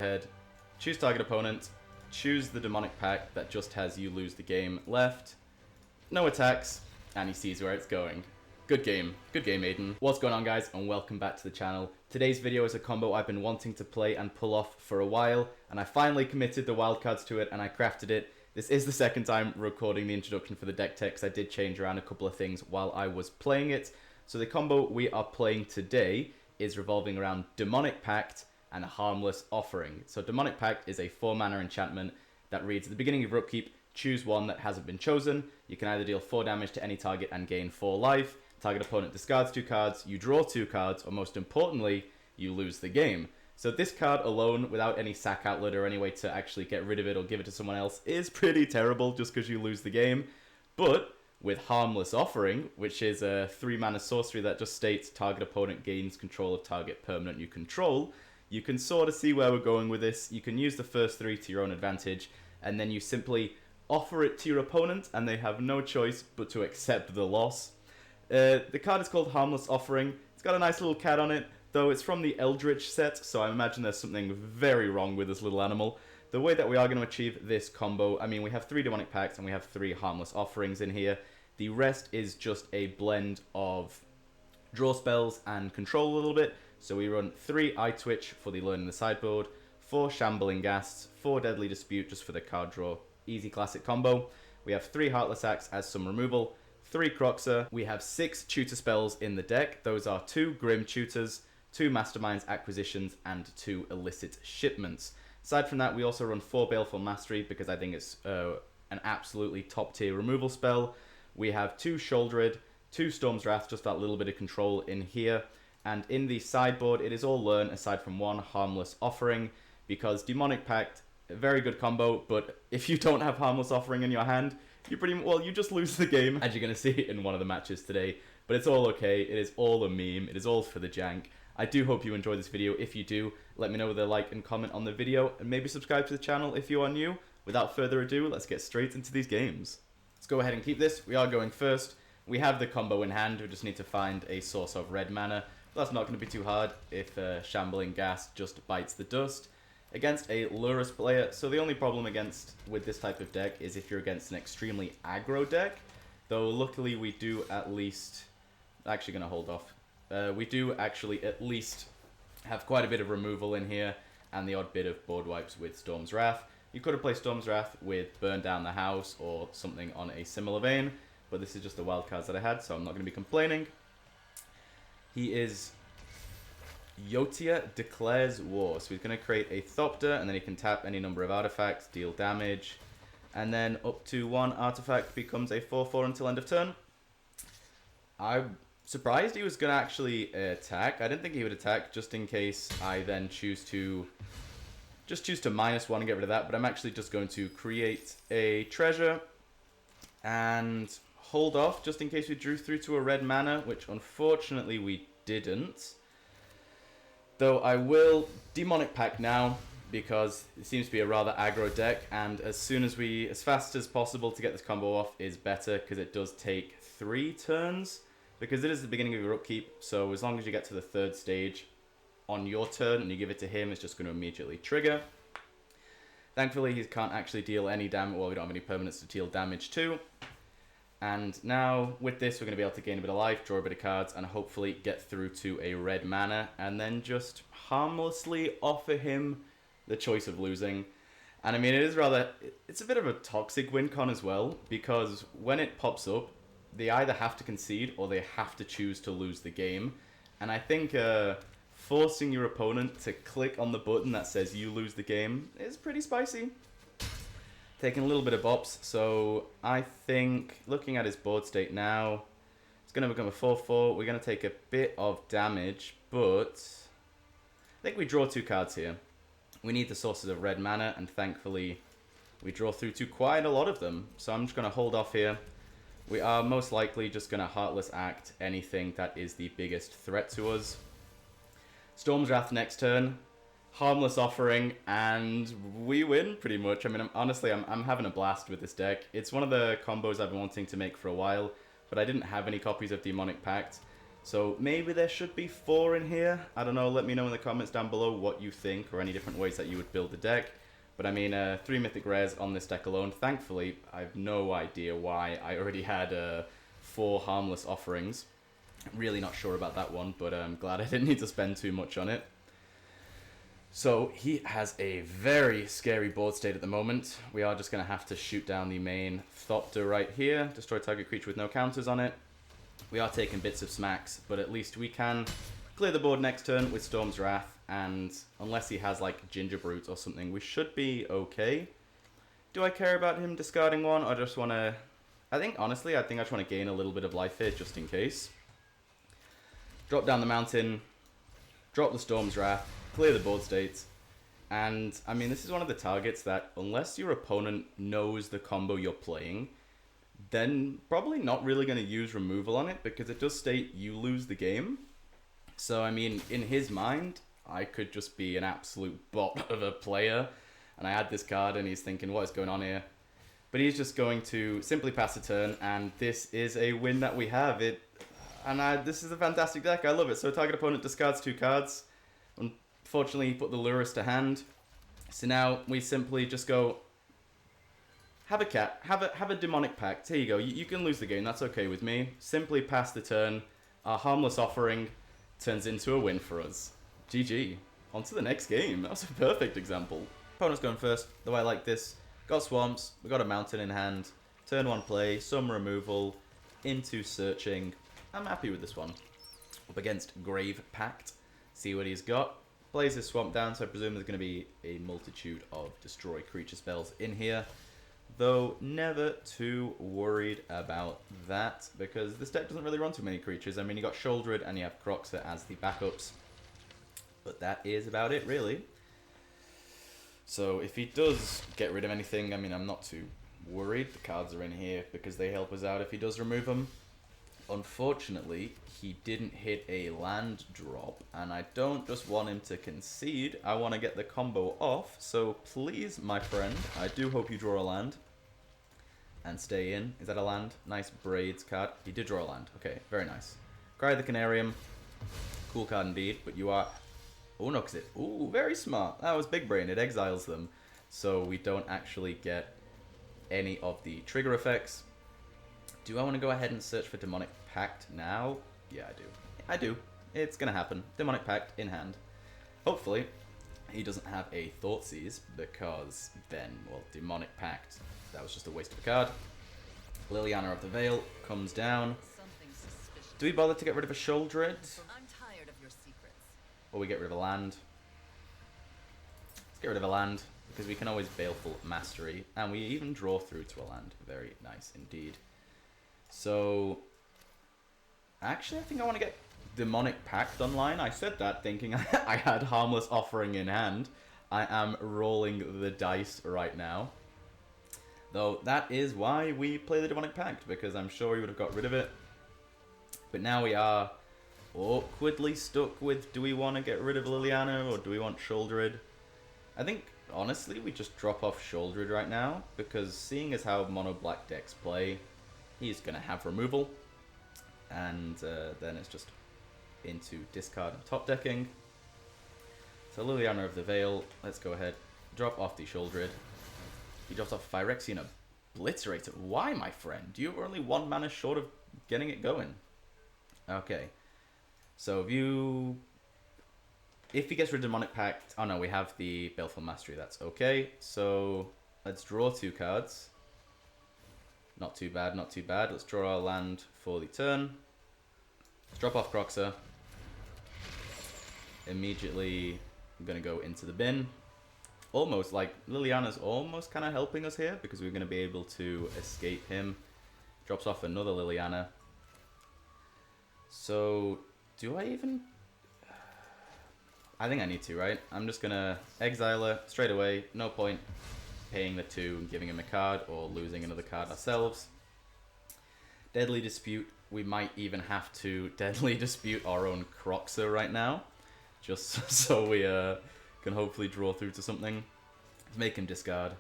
ahead, choose target opponent, choose the Demonic Pact that just has you lose the game left, no attacks, and he sees where it's going. Good game, Aiden. What's going on, guys, and welcome back to the channel. Today's video is a combo I've been wanting to play and pull off for a while, and I finally committed the wildcards to it and I crafted it. This is the second time recording the introduction for the deck tech, because I did change around a couple of things while I was playing it. So the combo we are playing today is revolving around Demonic Pact and Harmless Offering. So Demonic Pact is a 4-mana enchantment that reads at the beginning of your upkeep, choose one that hasn't been chosen. You can either deal 4 damage to any target and gain 4 life. Target opponent discards 2 cards, you draw 2 cards, or most importantly, you lose the game. So this card alone, without any sack outlet or any way to actually get rid of it or give it to someone else, is pretty terrible just because you lose the game. But with Harmless Offering, which is a 3-mana sorcery that just states target opponent gains control of target permanent you control, you can sort of see where we're going with this. You can use the first 3 to your own advantage, and then you simply offer it to your opponent, and they have no choice but to accept the loss. The card is called Harmless Offering. It's got a nice little cat on it, though it's from the Sheoldred set, so I imagine there's something very wrong with this little animal. The way that we are going to achieve this combo, I mean, we have 3 Demonic Pacts and we have 3 Harmless Offerings in here. The rest is just a blend of draw spells and control a little bit. So we run 3 Eyetwitch for the Learn in the Sideboard, 4 Shambling Ghasts, 4 Deadly Dispute just for the card draw. Easy classic combo. We have 3 Heartless Acts as some removal, 3 Kroxa. We have 6 tutor spells in the deck. Those are 2 Grim Tutors, 2 Masterminds Acquisitions, and 2 Illicit Shipments. Aside from that, we also run 4 Baleful Mastery because I think it's an absolutely top tier removal spell. We have 2 Sheoldred, 2 Storm's Wrath, just that little bit of control in here. And in the sideboard, it is all Learn aside from 1 Harmless Offering, because Demonic Pact, a very good combo, but if you don't have Harmless Offering in your hand, you just lose the game, as you're going to see in one of the matches today. But it's all okay, it is all a meme, it is all for the jank. I do hope you enjoy this video. If you do, let me know with a like and comment on the video, and maybe subscribe to the channel if you are new. Without further ado, let's get straight into these games. Let's go ahead and keep this. We are going first. We have the combo in hand, we just need to find a source of red mana. That's not going to be too hard if Shambling Ghast just bites the dust against a Lurus player. So the only problem with this type of deck is if you're against an extremely aggro deck, though luckily we do at least, actually going to hold off, we do actually at least have quite a bit of removal in here and the odd bit of board wipes with Storm's Wrath. You could have played Storm's Wrath with Burn Down the House or something on a similar vein, but this is just the wild cards that I had, so I'm not going to be complaining. He is Yotia Declares War, so he's going to create a Thopter, and then he can tap any number of artifacts, deal damage, and then up to 1 artifact becomes a 4/4 until end of turn. I'm surprised he was going to actually attack. I didn't think he would attack, just in case I then choose to -1 and get rid of that, but I'm actually just going to create a treasure and hold off just in case we drew through to a red mana, which unfortunately we didn't. Though I will Demonic Pact now, because it seems to be a rather aggro deck, and as fast as possible to get this combo off is better, because it does take 3 turns, because it is the beginning of your upkeep. So as long as you get to the 3rd stage on your turn and you give it to him, it's just going to immediately trigger. Thankfully he can't actually deal any damage, well, we don't have any permanents to deal damage to. And now, with this, we're going to be able to gain a bit of life, draw a bit of cards, and hopefully get through to a red mana, and then just harmlessly offer him the choice of losing. And I mean, it's a bit of a toxic win con as well, because when it pops up, they either have to concede or they have to choose to lose the game. And I think forcing your opponent to click on the button that says you lose the game is pretty spicy. Taking a little bit of bops, so I think, looking at his board state now, it's going to become a 4/4. We're going to take a bit of damage, but I think we draw 2 cards here. We need the sources of red mana, and thankfully we draw through to quite a lot of them. So I'm just going to hold off here. We are most likely just going to Heartless Act anything that is the biggest threat to us. Storm's Wrath next turn. Harmless Offering, and we win pretty much. I mean, honestly, I'm having a blast with this deck. It's one of the combos I've been wanting to make for a while, but I didn't have any copies of Demonic Pact. So maybe there should be 4 in here. I don't know, let me know in the comments down below what you think or any different ways that you would build the deck. But I mean, 3 mythic rares on this deck alone. Thankfully, I have no idea why I already had 4 Harmless Offerings. Really not sure about that one, but I'm glad I didn't need to spend too much on it. So he has a very scary board state at the moment. We are just going to have to shoot down the main Thopter right here. Destroy target creature with no counters on it. We are taking bits of smacks, but at least we can clear the board next turn with Storm's Wrath. And unless he has like Ginger Brute or something, we should be okay. Do I care about him discarding one? Or just want to... honestly, I think I just want to gain a little bit of life here just in case. Drop down the mountain. Drop the Storm's Wrath. Clear the board states. And, I mean, this is one of the targets that, unless your opponent knows the combo you're playing, then probably not really going to use removal on it, because it does state you lose the game. So, I mean, in his mind, I could just be an absolute bot of a player, and I add this card, and he's thinking, what is going on here? But he's just going to simply pass the turn, and this is a win that we have. This is a fantastic deck. I love it. So, target opponent discards 2 cards. Unfortunately, he put the Lurus to hand. So now we simply just go, have a cat, have a Demonic Pact. Here you go. You can lose the game. That's okay with me. Simply pass the turn. Our Harmless Offering turns into a win for us. GG. On to the next game. That was a perfect example. Opponent's going first. Though I like this. Got Swamps. We got a Mountain in hand. Turn 1 play. Some removal. Into Searching. I'm happy with this one. Up against Grave Pact. See what he's got. Plays his Swamp down, so I presume there's going to be a multitude of destroy creature spells in here. Though never too worried about that, because this deck doesn't really run too many creatures. I mean, you got Sheoldred and you have Kroxa as the backups. But that is about it, really. So if he does get rid of anything, I mean, I'm not too worried. The cards are in here because they help us out if he does remove them. Unfortunately, he didn't hit a land drop, and I don't just want him to concede. I want to get the combo off, so please, my friend, I do hope you draw a land. And stay in. Is that a land? Nice Braids card. He did draw a land. Okay, very nice. Cry the Canarium. Cool card indeed, but you are... Oh no, because it... Ooh, very smart. That was big brain. It exiles them, so we don't actually get any of the trigger effects. Do I want to go ahead and search for Demonic Pact now? Yeah, I do. I do. It's going to happen. Demonic Pact in hand. Hopefully, he doesn't have a Thoughtseize, because then, well, Demonic Pact, that was just a waste of a card. Liliana of the Veil comes down. Do we bother to get rid of a Sheoldred? I'm tired of your secrets. Or we get rid of a land? Let's get rid of a land, because we can always Baleful Mastery, and we even draw through to a land. Very nice indeed. So, actually, I think I want to get Demonic Pact online. I said that thinking I had Harmless Offering in hand. I am rolling the dice right now. Though, that is why we play the Demonic Pact, because I'm sure he would have got rid of it. But now we are awkwardly stuck with, do we want to get rid of Liliana, or do we want Sheoldred? I think, honestly, we just drop off Sheoldred right now, because seeing as how mono black decks play, he's going to have removal, and then it's just into discard and top decking. So Liliana of the Veil, let's go ahead, drop off the Sheoldred. He drops off Phyrexian Obliterator. Why, my friend? You're only 1 mana short of getting it going. Okay. So if he gets rid of Demonic Pact... Oh no, we have the Baleful Mastery, that's okay. So let's draw 2 cards. Not too bad, not too bad. Let's draw our land for the turn. Let's drop off Kroxa. Immediately, I'm going to go into the bin. Almost, like, Liliana's almost kind of helping us here, because we're going to be able to escape him. Drops off another Liliana. So, do I even... I think I need to, right? I'm just going to exile her straight away. No point paying the 2 and giving him a card, or losing another card ourselves. Deadly Dispute. We might even have to Deadly Dispute our own Kroxa right now, just so we can hopefully draw through to something. Let's make him discard.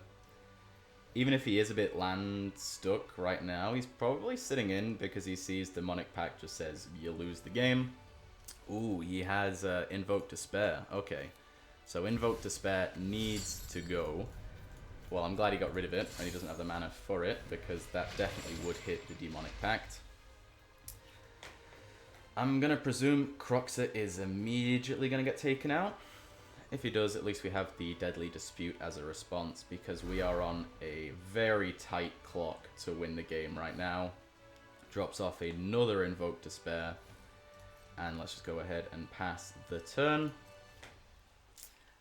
even if he is a bit land stuck right now, he's probably sitting in because he sees Demonic Pact just says, you lose the game. Ooh, he has Invoke Despair. Okay. So Invoke Despair needs to go. Well, I'm glad he got rid of it, and he doesn't have the mana for it, because that definitely would hit the Demonic Pact. I'm going to presume Kroxa is immediately going to get taken out. If he does, at least we have the Deadly Dispute as a response, because we are on a very tight clock to win the game right now. Drops off another Invoke Despair, and let's just go ahead and pass the turn.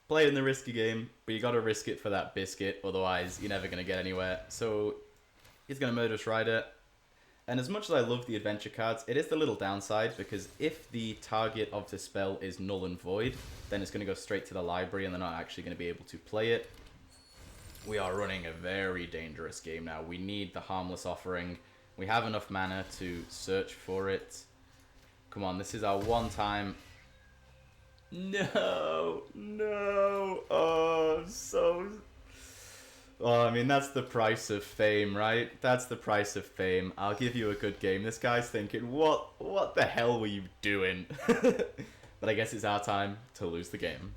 Playing the risky game, but you gotta risk it for that biscuit, otherwise you're never gonna get anywhere. So he's gonna Murderous Rider, and as much as I love the adventure cards, it is the little downside, because if the target of the spell is null and void, then it's gonna go straight to the library and they're not actually gonna be able to play it. We are running a very dangerous game now. We need the Harmless Offering. We have enough mana to search for it. Come on, this is our one time. No, no, oh, I mean, that's the price of fame, right? That's the price of fame. I'll give you a good game. This guy's thinking, what the hell were you doing? But I guess it's our time to lose the game.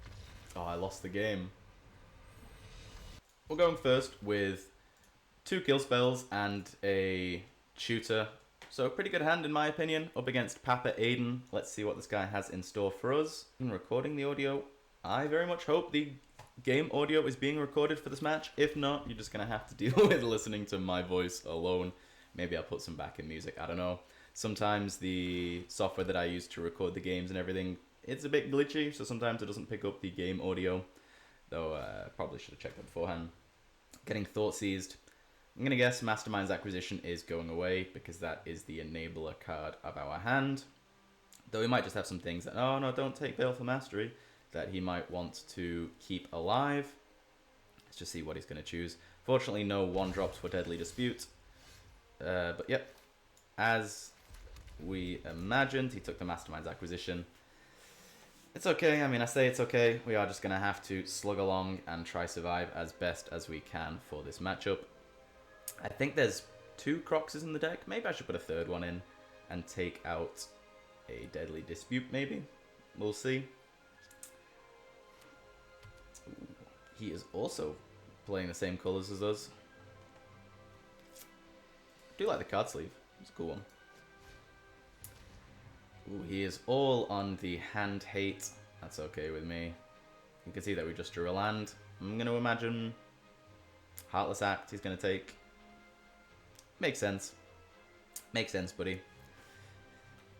Oh, I lost the game. We're going first with 2 kill spells and a tutor. So pretty good hand in my opinion, up against Papa Aiden. Let's see what this guy has in store for us. In recording the audio, I very much hope the game audio is being recorded for this match. If not, you're just going to have to deal with listening to my voice alone. Maybe I'll put some backing music, I don't know. Sometimes the software that I use to record the games and everything, it's a bit glitchy, so sometimes it doesn't pick up the game audio. Though probably should have checked that beforehand. Getting Thought Seized. I'm going to guess Mastermind's Acquisition is going away because that is the enabler card of our hand. Though we might just have some things that, oh no, don't take Baleful Mastery, that he might want to keep alive. Let's just see what he's going to choose. Fortunately, no 1-drops for Deadly Dispute. But yep, as we imagined, he took the Mastermind's Acquisition. It's okay, I mean, I say it's okay. We are just going to have to slug along and try survive as best as we can for this matchup. I think there's 2 Kroxas in the deck. Maybe I should put a 3rd one in and take out a Deadly Dispute, maybe. We'll see. Ooh, he is also playing the same colours as us. I do like the card sleeve. It's a cool one. Ooh, he is all on the hand hate. That's okay with me. You can see that we just drew a land. I'm going to imagine Heartless Act he's going to take. Makes sense. Makes sense, buddy.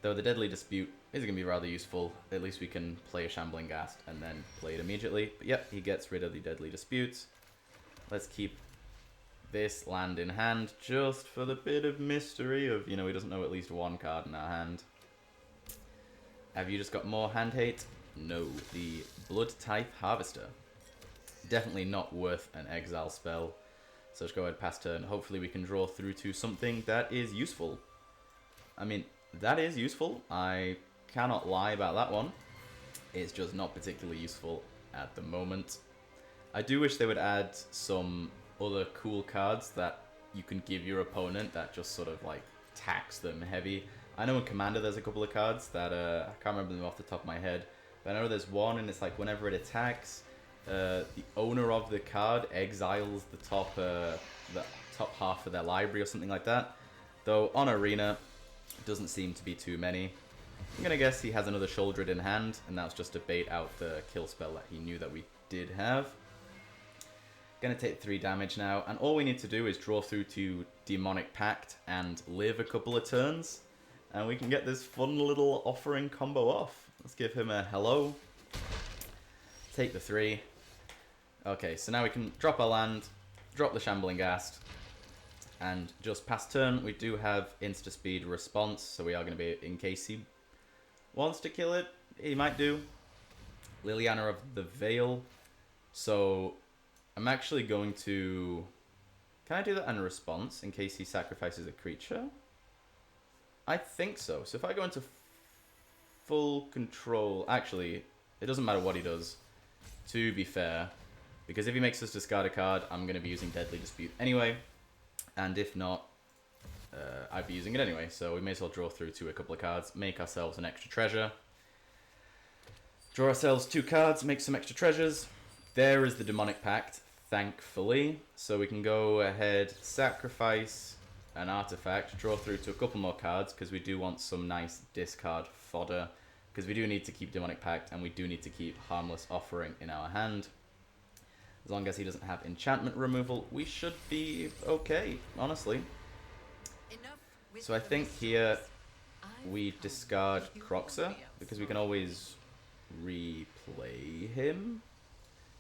Though the Deadly Dispute is going to be rather useful. At least we can play a Shambling Ghast and then play it immediately. But yep, he gets rid of the Deadly Dispute. Let's keep this land in hand just for the bit of mystery of, you know, he doesn't know at least 1 card in our hand. Have you just got more hand hate? No, the Blood Type Harvester. Definitely not worth an exile spell. So let's go ahead past turn. Hopefully we can draw through to something that is useful. I mean, that is useful. I cannot lie about that one. It's just not particularly useful at the moment. I do wish they would add some other cool cards that you can give your opponent that just sort of like tax them heavy. I know in Commander there's a couple of cards that I can't remember them off the top of my head, but I know there's one and it's like whenever it attacks, the owner of the card exiles the top half of their library or something like that. Though on Arena, it doesn't seem to be too many. I'm gonna guess he has another Sheoldred in hand, and that's just to bait out the kill spell that he knew that we did have. Gonna take 3 damage now, and all we need to do is draw through to Demonic Pact and live a couple of turns, and we can get this fun little offering combo off. Let's give him a hello. Take the 3. Okay, so now we can drop our land, drop the Shambling Ghast, and just past turn we do have insta-speed response, so we are going to be, in case he wants to kill it, he might do. Liliana of the Veil. So I'm actually going to... Can I do that in response in case he sacrifices a creature? I think so. So if I go into full control... Actually, it doesn't matter what he does, to be fair, Because if he makes us discard a card, I'm going to be using Deadly Dispute anyway. And if not, I'd be using it anyway. So we may as well draw through to a couple of cards, make ourselves an extra treasure. Draw ourselves 2 cards, make some extra treasures. There is the Demonic Pact, thankfully. So we can go ahead, sacrifice an artifact, draw through to a couple more cards, because we do want some nice discard fodder. Because we do need to keep Demonic Pact, and we do need to keep Harmless Offering in our hand. As long as he doesn't have enchantment removal, we should be okay, honestly. So I think here we discard Kroxa, because we can always replay him.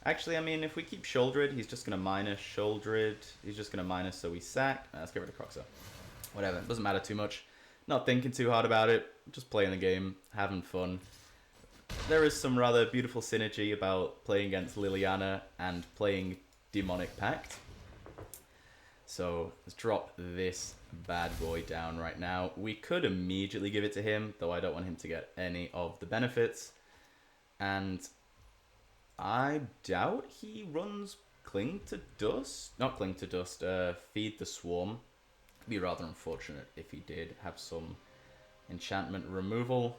Actually, I mean, if we keep Sheoldred, he's just going to minus Sheoldred. He's just going to minus, so we sack. Let's get rid of Kroxa. Whatever, it doesn't matter too much. Not thinking too hard about it, just playing the game, having fun. There is some rather beautiful synergy about playing against Liliana and playing Demonic Pact. So let's drop this bad boy down right now. We could immediately give it to him, though I don't want him to get any of the benefits. And I doubt he runs Cling to Dust. Not Cling to Dust, Feed the Swarm. It'd be rather unfortunate if he did have some enchantment removal.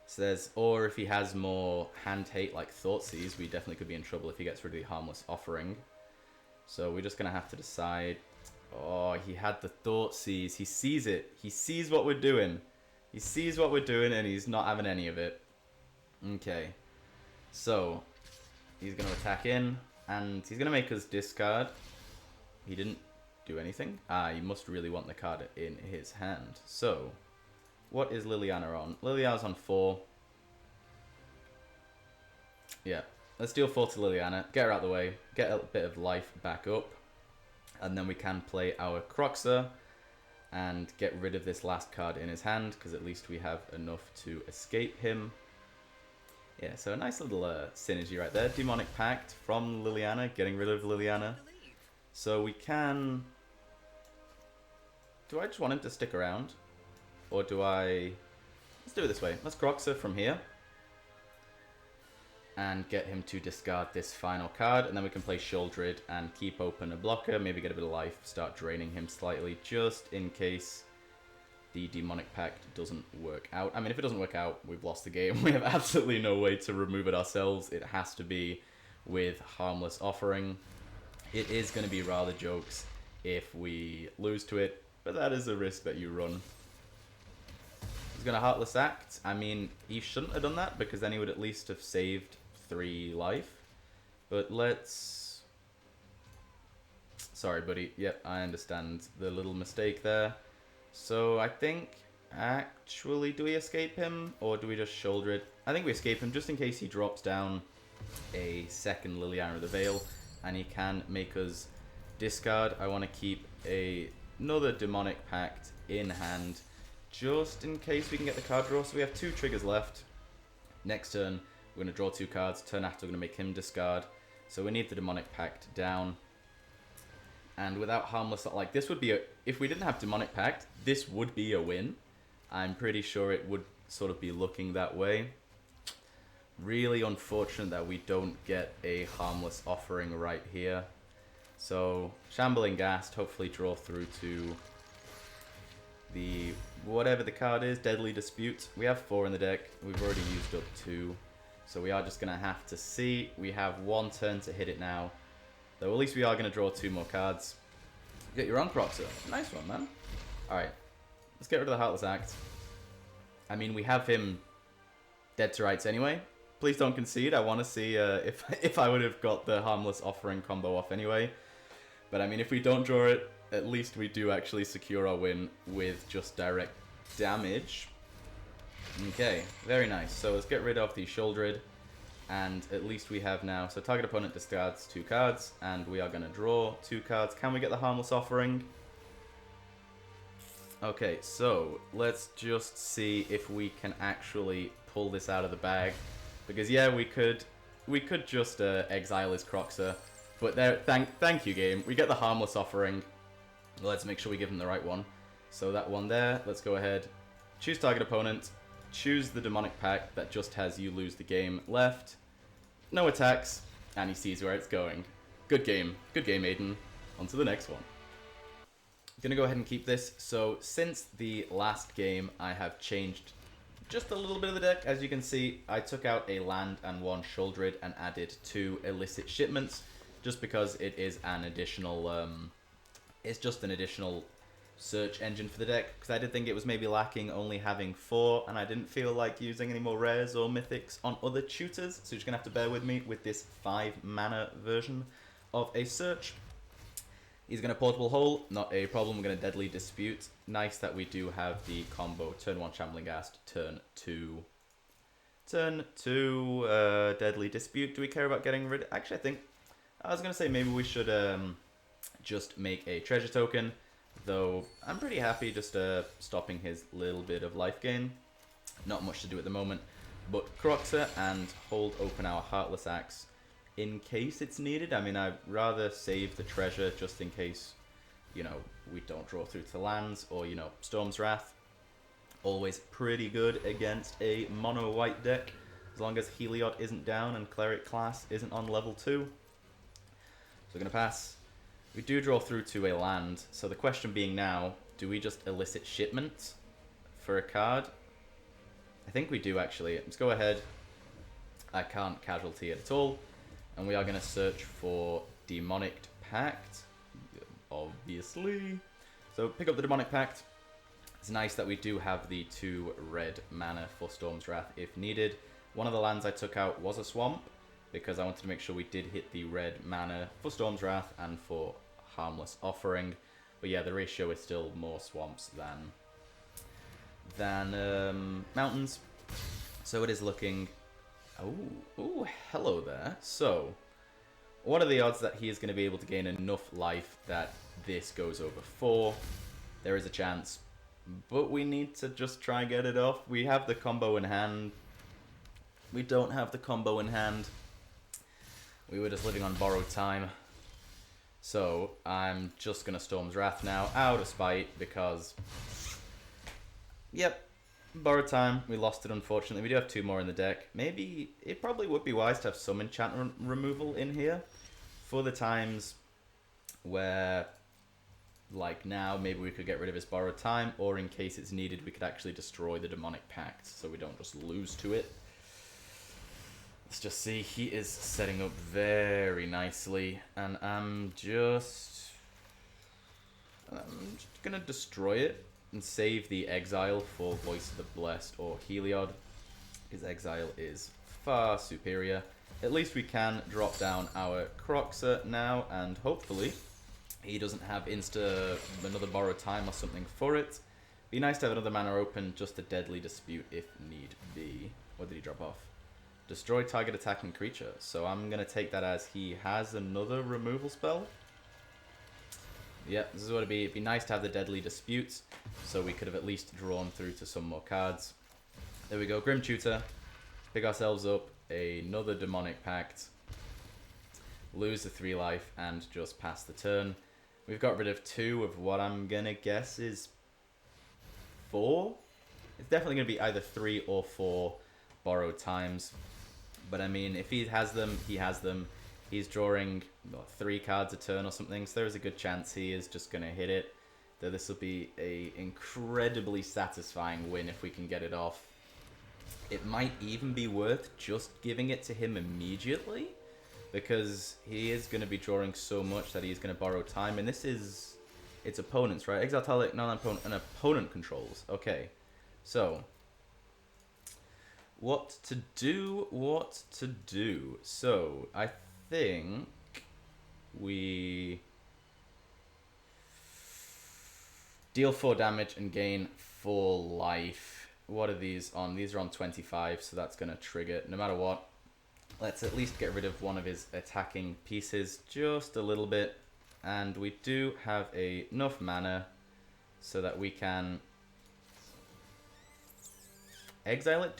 So there's, or if he has more hand hate like Thoughtseize, we definitely could be in trouble if he gets rid of the Harmless Offering. So we're just going to have to decide. Oh, he had the Thoughtseize. He sees it. He sees what we're doing. He sees what we're doing and he's not having any of it. Okay. So he's going to attack in and he's going to make us discard. He didn't do anything. He must really want the card in his hand. So what is Liliana on? Liliana's on 4. Yeah. Let's deal 4 to Liliana. Get her out of the way. Get a bit of life back up. And then we can play our Kroxa and get rid of this last card in his hand, because at least we have enough to escape him. Yeah, so a nice little synergy right there. Demonic Pact from Liliana, getting rid of Liliana. So we can... Do I just want him to stick around? Or do I... Let's do it this way. Let's Kroxa from here. And get him to discard this final card. And then we can play Sheoldred and keep open a blocker. Maybe get a bit of life. Start draining him slightly. Just in case the Demonic Pact doesn't work out. I mean, if it doesn't work out, we've lost the game. We have absolutely no way to remove it ourselves. It has to be with Harmless Offering. It is going to be rather jokes if we lose to it. But that is a risk that you run. He's going to Heartless Act. I mean, he shouldn't have done that, because then he would at least have saved 3 life. But let's... Sorry, buddy. Yep, I understand the little mistake there. So I think... Actually, do we escape him? Or do we just Sheoldred? I think we escape him, just in case he drops down a second Liliana of the Veil. And he can make us discard. I want to keep another Demonic Pact in hand, just in case we can get the card draw. So we have 2 triggers left. Next turn, we're going to draw 2 cards. Turn after, we're going to make him discard. So we need the Demonic Pact down. And without Harmless, like, this would be a... If we didn't have Demonic Pact, this would be a win. I'm pretty sure it would sort of be looking that way. Really unfortunate that we don't get a Harmless Offering right here. So, Shambling Ghast, hopefully draw through to the... whatever the card is, Deadly Dispute. We have 4 in the deck. We've already used up 2. So we are just going to have to see. We have 1 turn to hit it now. Though at least we are going to draw 2 more cards. You get your own Kroxa. Nice one, man. Alright. Let's get rid of the Heartless Act. I mean, we have him dead to rights anyway. Please don't concede. I want to see if I would have got the Harmless Offering combo off anyway. But I mean, if we don't draw it, at least we do actually secure our win with just direct damage. Okay, very nice. So let's get rid of the Sheoldred. And at least we have now... So target opponent discards 2 cards. And we are going to draw 2 cards. Can we get the Harmless Offering? Okay, so let's just see if we can actually pull this out of the bag. Because yeah, we could just exile his Kroxa. But there, thank you, game. We get the Harmless Offering. Let's make sure we give him the right one. So that one there, let's go ahead. Choose target opponent. Choose the Demonic Pact that just has you lose the game left. No attacks. and he sees where it's going. Good game, Aiden. On to the next one. I'm gonna go ahead and keep this. So since the last game, I have changed just a little bit of the deck. As you can see, I took out a land and one Sheoldred and added 2 Illicit Shipments, just because it is an additional, it's just an additional search engine for the deck, because I did think it was maybe lacking only having 4, and I didn't feel like using any more rares or mythics on other tutors, so you're just gonna have to bear with me with this 5 mana version of a search. He's going to Portable Hole, not a problem. We're going to Deadly Dispute. Nice that we do have the combo turn 1 Shambling Ghast, turn 2 Deadly Dispute. Do we care about getting rid? Actually, I was going to say maybe we should just make a treasure token, though I'm pretty happy just stopping his little bit of life gain. Not much to do at the moment, but Kroxa and hold open our Heartless Axe in case it's needed. I mean, I'd rather save the treasure just in case, you know, we don't draw through to lands, or, you know, Storm's Wrath. Always pretty good against a mono white deck, as long as Heliod isn't down and Cleric class isn't on level 2. So we're going to pass. We do draw through to a land, so the question being now, do we just Illicit Shipment for a card? I think we do, actually. Let's go ahead. I can't casualty it at all. And we are going to search for Demonic Pact, obviously. So pick up the Demonic Pact. It's nice that we do have the 2 red mana for Storm's Wrath if needed. One of the lands I took out was a swamp, because I wanted to make sure we did hit the red mana for Storm's Wrath and for Harmless Offering. But yeah, the ratio is still more swamps than mountains. So it is looking... Oh, hello there. So, what are the odds that he is going to be able to gain enough life that this goes over 4? There is a chance, but we need to just try and get it off. We have the combo in hand. We don't have the combo in hand. We were just living on borrowed time. So, I'm just going to Storm's Wrath now, out of spite, because... Yep. Borrowed time. We lost it, unfortunately. We do have 2 more in the deck. Maybe it probably would be wise to have some enchantment removal in here for the times where, like now, maybe we could get rid of his borrowed time, or in case it's needed, we could actually destroy the Demonic Pact so we don't just lose to it. Let's just see. He is setting up very nicely, and I'm just gonna destroy it and save the exile for Voice of the Blessed or Heliod. His exile is far superior. At least we can drop down our Kroxa now, and hopefully he doesn't have another borrowed time or something for it. Be nice to have another mana open, just a Deadly Dispute if need be. What did he drop off? Destroy target attacking creature. So I'm going to take that as he has another removal spell. Yeah, this is what it'd be. It'd be nice to have the Deadly Disputes, so we could have at least drawn through to some more cards. There we go, Grim Tutor. Pick ourselves up another Demonic Pact. Lose the 3 life and just pass the turn. We've got rid of 2 of what I'm gonna guess is 4. It's definitely gonna be either 3 or 4 borrowed times. But I mean, if he has them, he has them. He's drawing 3 cards a turn or something, so there is a good chance he is just going to hit it. Though this will be a incredibly satisfying win if we can get it off. It might even be worth just giving it to him immediately, because he is going to be drawing so much that he's going to borrow time. And this is its opponents, right? Exile target an opponent controls. Okay, so what to do? So I think we deal 4 damage and gain 4 life. What are these on? These are on 25, so that's going to trigger no matter what. Let's at least get rid of one of his attacking pieces just a little bit. And we do have enough mana so that we can exile it.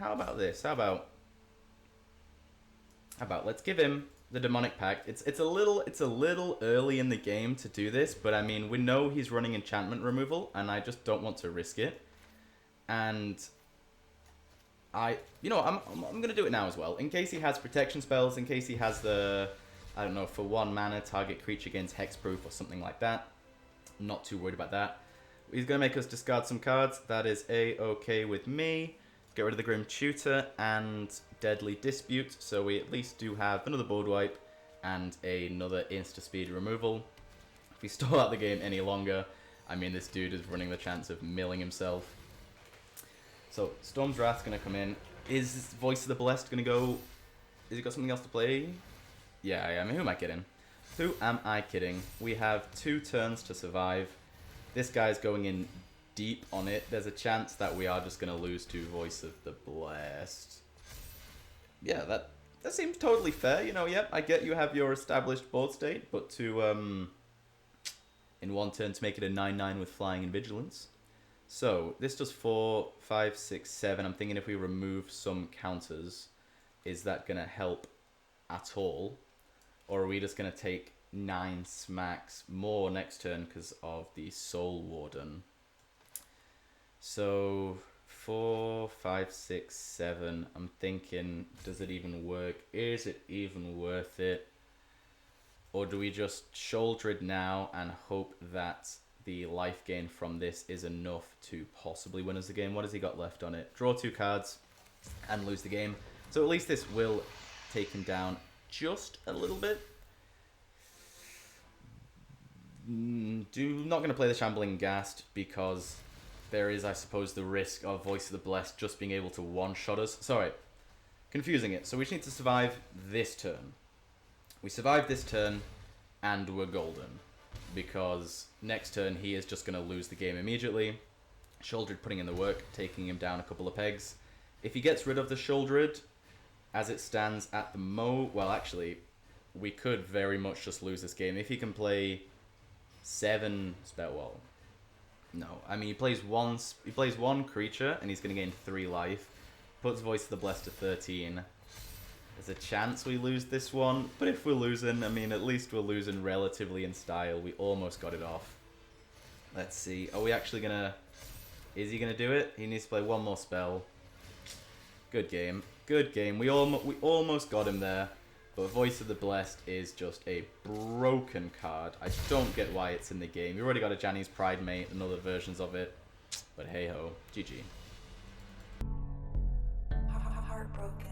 How about this? How about let's give him the Demonic Pact. It's a little early in the game to do this, but I mean, we know he's running enchantment removal, and I just don't want to risk it. And You know, I'm gonna do it now as well. In case he has protection spells, in case he has the, I don't know, for 1 mana, target creature gains hexproof or something like that. I'm not too worried about that. He's gonna make us discard some cards. That is A-okay with me. Get rid of the Grim Tutor and Deadly Dispute, so we at least do have another board wipe and another insta-speed removal. If we stall out the game any longer, I mean, this dude is running the chance of milling himself. So, Storm's Wrath's going to come in. Is Voice of the Blessed going to go... Has he got something else to play? Yeah, I mean, who am I kidding? Who am I kidding? We have 2 turns to survive. This guy's going in deep on it. There's a chance that we are just going to lose to Voice of the Blessed. Yeah, that seems totally fair. You know, yep, I get you have your established board state, but to, in 1 turn to make it a 9/9 with Flying and Vigilance. So, this does 4, 5, 6, 7. I'm thinking if we remove some counters, is that going to help at all? Or are we just going to take 9 smacks more next turn because of the Soul Warden? So, 4, 5, 6, 7. I'm thinking, does it even work? Is it even worth it? Or do we just Sheoldred now and hope that the life gain from this is enough to possibly win us the game? What has he got left on it? Draw 2 cards and lose the game. So at least this will take him down just a little bit. Not going to play the Shambling Ghast because there is, I suppose, the risk of Voice of the Blessed just being able to one-shot us. Sorry, confusing it. So we just need to survive this turn. We survive this turn and we're golden. Because next turn he is just going to lose the game immediately. Sheoldred putting in the work, taking him down a couple of pegs. If he gets rid of the Sheoldred, as it stands at the well, actually, we could very much just lose this game. If he can play 7 well, no. I mean, he plays one creature and he's going to gain 3 life. Puts Voice of the Blessed to 13. There's a chance we lose this one, but if we're losing, I mean, at least we're losing relatively in style. We almost got it off. Let's see. Are we actually gonna... Is he gonna do it? He needs to play 1 more spell. Good game. Good game. We almost got him there, but Voice of the Blessed is just a broken card. I don't get why it's in the game. We already got a Janny's Pride Mate and other versions of it, but hey-ho. GG. Heartbroken.